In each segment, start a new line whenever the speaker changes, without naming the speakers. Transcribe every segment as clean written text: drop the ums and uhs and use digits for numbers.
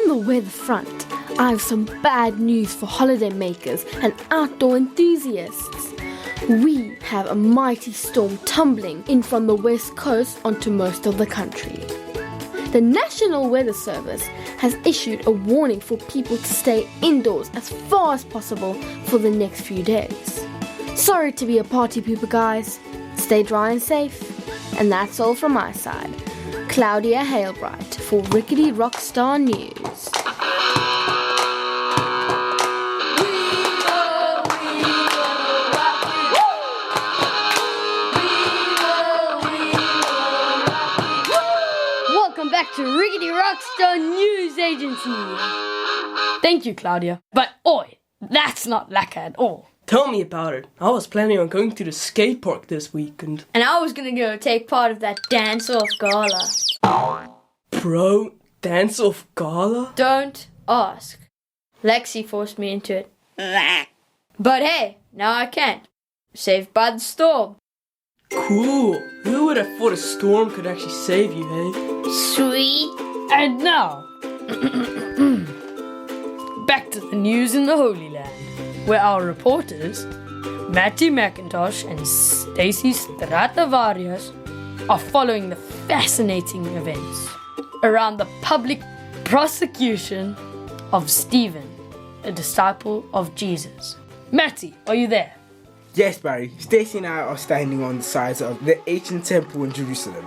On the weather front, I have some bad news for holiday makers and outdoor enthusiasts. We have a mighty storm tumbling in from the west coast onto most of the country. The National Weather Service has issued a warning for people to stay indoors as far as possible for the next few days. Sorry to be a party pooper, guys. Stay dry and safe. And that's all from my side. Claudia Halebright for Rickety Rockstar News. Welcome back to Rickety Rockstar News Agency.
Thank you, Claudia. But oi, that's not lacquer at all.
Tell me about it. I was planning on going to the skate park this weekend.
And I was gonna go take part of that dance-off gala.
Bro, dance-off gala?
Don't ask. Lexi forced me into it. But hey, now I can't. Saved by the storm.
Cool. Who would have thought a storm could actually save you, hey?
Sweet.
And now, back to the news in the Holy Land, where our reporters, Matty McIntosh and Stacey Stratavarius, are following the fascinating events around the public prosecution of Stephen, a disciple of Jesus. Matty, are you there?
Yes, Barry. Stacey and I are standing on the sides of the ancient temple in Jerusalem.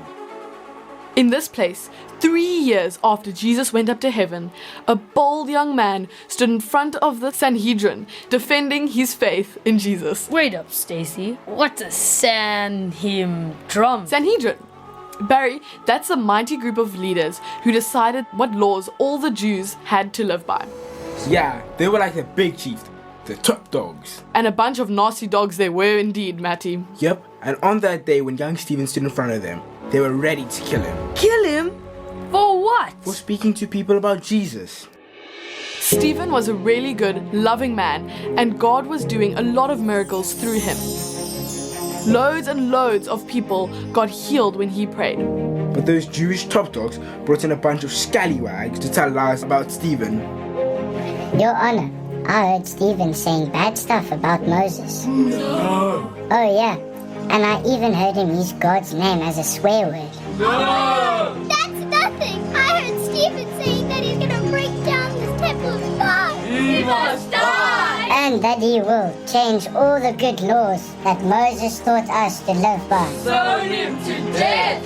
In this place, 3 years after Jesus went up to heaven, a bold young man stood in front of the Sanhedrin, defending his faith in Jesus.
Wait up, Stacey. What's a Sanhedrin?
Sanhedrin. Barry, that's a mighty group of leaders who decided what laws all the Jews had to live by.
Yeah, they were like the big chief, the top dogs.
And a bunch of nasty dogs they were indeed, Matty.
Yep, and on that day when young Stephen stood in front of them, they were ready to kill him.
Kill him? For what?
For speaking to people about Jesus.
Stephen was a really good, loving man, and God was doing a lot of miracles through him. Loads and loads of people got healed when he prayed.
But those Jewish top dogs brought in a bunch of scallywags to tell lies about Stephen.
Your Honor, I heard Stephen saying bad stuff about Moses.
No!
Oh yeah, and I even heard him use God's name as a swear word.
No!
That's nothing! I heard Stephen saying that he's gonna break down this temple of God.
He must die!
And that he will change all the good laws that Moses taught us to live by.
Stone him to death!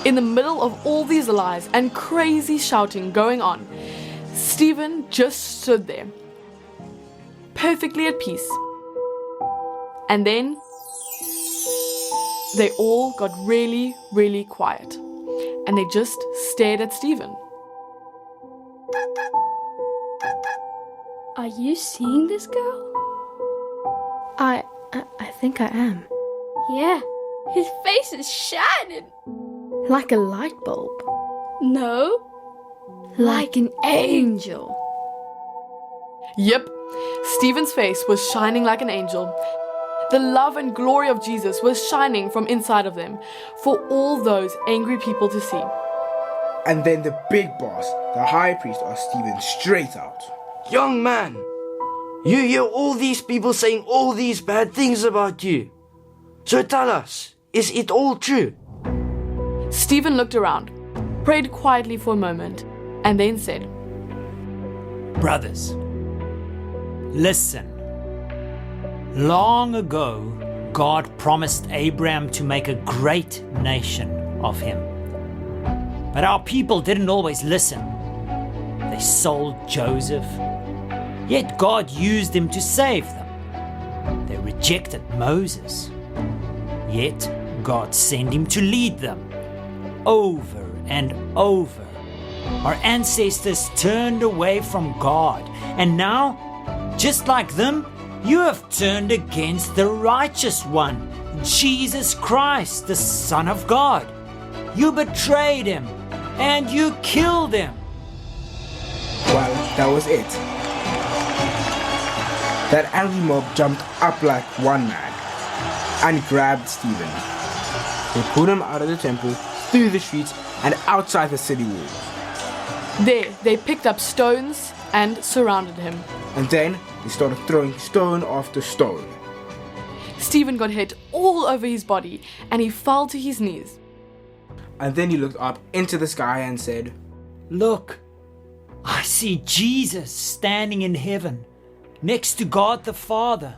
In the middle of all these lies and crazy shouting going on, Stephen just stood there, perfectly at peace. And then they all got really, really quiet, and they just stared at Stephen.
Are you seeing this girl? I think I am.
Yeah, his face is shining.
Like a light bulb.
No.
Like an angel.
Yep, Stephen's face was shining like an angel. The love and glory of Jesus was shining from inside of them for all those angry people to see.
And then the big boss, the high priest, asked Stephen straight out.
Young man, you hear all these people saying all these bad things about you. So tell us, is it all true?
Stephen looked around, prayed quietly for a moment, and then said,
Brothers, listen. Long ago, God promised Abraham to make a great nation of him. But our people didn't always listen. They sold Joseph, yet God used him to save them. They rejected Moses, yet God sent him to lead them. Over and over, our ancestors turned away from God, and now, just like them, you have turned against the righteous one, Jesus Christ, the Son of God. You betrayed him, and you killed him.
Well, that was it. That angry mob jumped up like one man and grabbed Stephen. They pulled him out of the temple, through the streets, and outside the city walls.
There, they picked up stones and surrounded him.
And then they started throwing stone after stone.
Stephen got hit all over his body and he fell to his knees.
And then he looked up into the sky and said,
Look, I see Jesus standing in heaven, next to God the Father.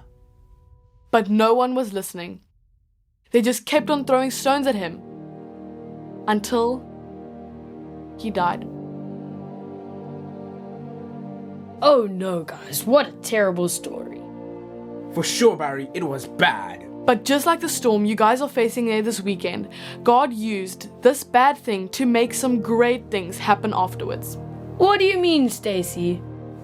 But no one was listening. They just kept on throwing stones at him until he died.
Oh no, guys, what a terrible story.
For sure, Barry, it was bad.
But just like the storm you guys are facing there this weekend, God used this bad thing to make some great things happen afterwards.
What do you mean, Stacy?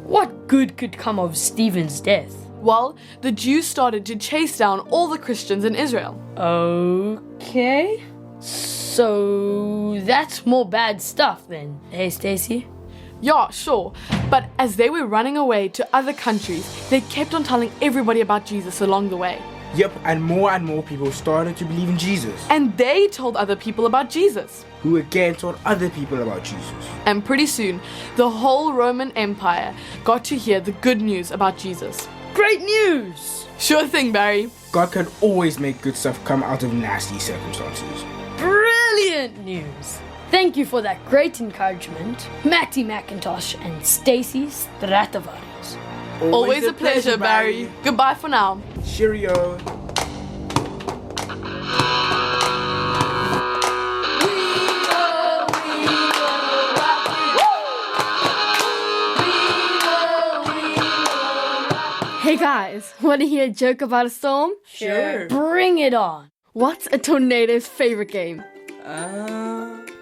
What good could come of Stephen's death?
Well, the Jews started to chase down all the Christians in Israel.
Okay. So that's more bad stuff then, hey Stacy?
Yeah, sure. But as they were running away to other countries, they kept on telling everybody about Jesus along the way.
Yep, and more people started to believe in Jesus.
And they told other people about Jesus.
Who again told other people about Jesus.
And pretty soon, the whole Roman Empire got to hear the good news about Jesus.
Great news!
Sure thing, Barry.
God can always make good stuff come out of nasty circumstances.
Brilliant news! Thank you for that great encouragement, Matty McIntosh and Stacy Stratovarius.
Always a pleasure, Barry. Goodbye for now.
Cheerio.
Hey guys, want to hear a joke about a storm?
Sure.
Bring it on!
What's a tornado's favorite game?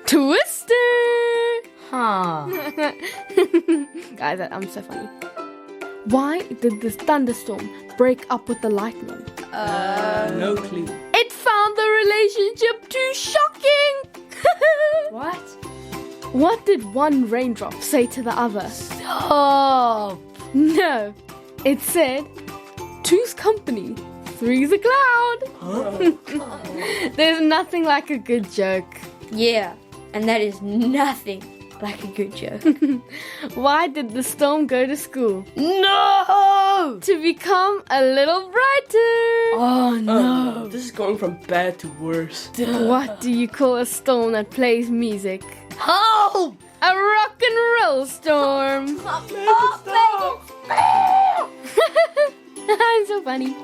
Twister!
Huh.
Guys, I'm so funny. Why did this thunderstorm break up with the lightning?
No clue.
It found the relationship too shocking!
What?
What did one raindrop say to the other?
Oh,
No, it said, two's company, three's a cloud. There's nothing like a good joke.
Yeah, and that is nothing like a good joke.
Why did the storm go to school?
no!
To become a little brighter.
Oh no!
This is going from bad to worse.
What do you call a storm that plays music?
Help!
A rock and roll storm. I'm so funny.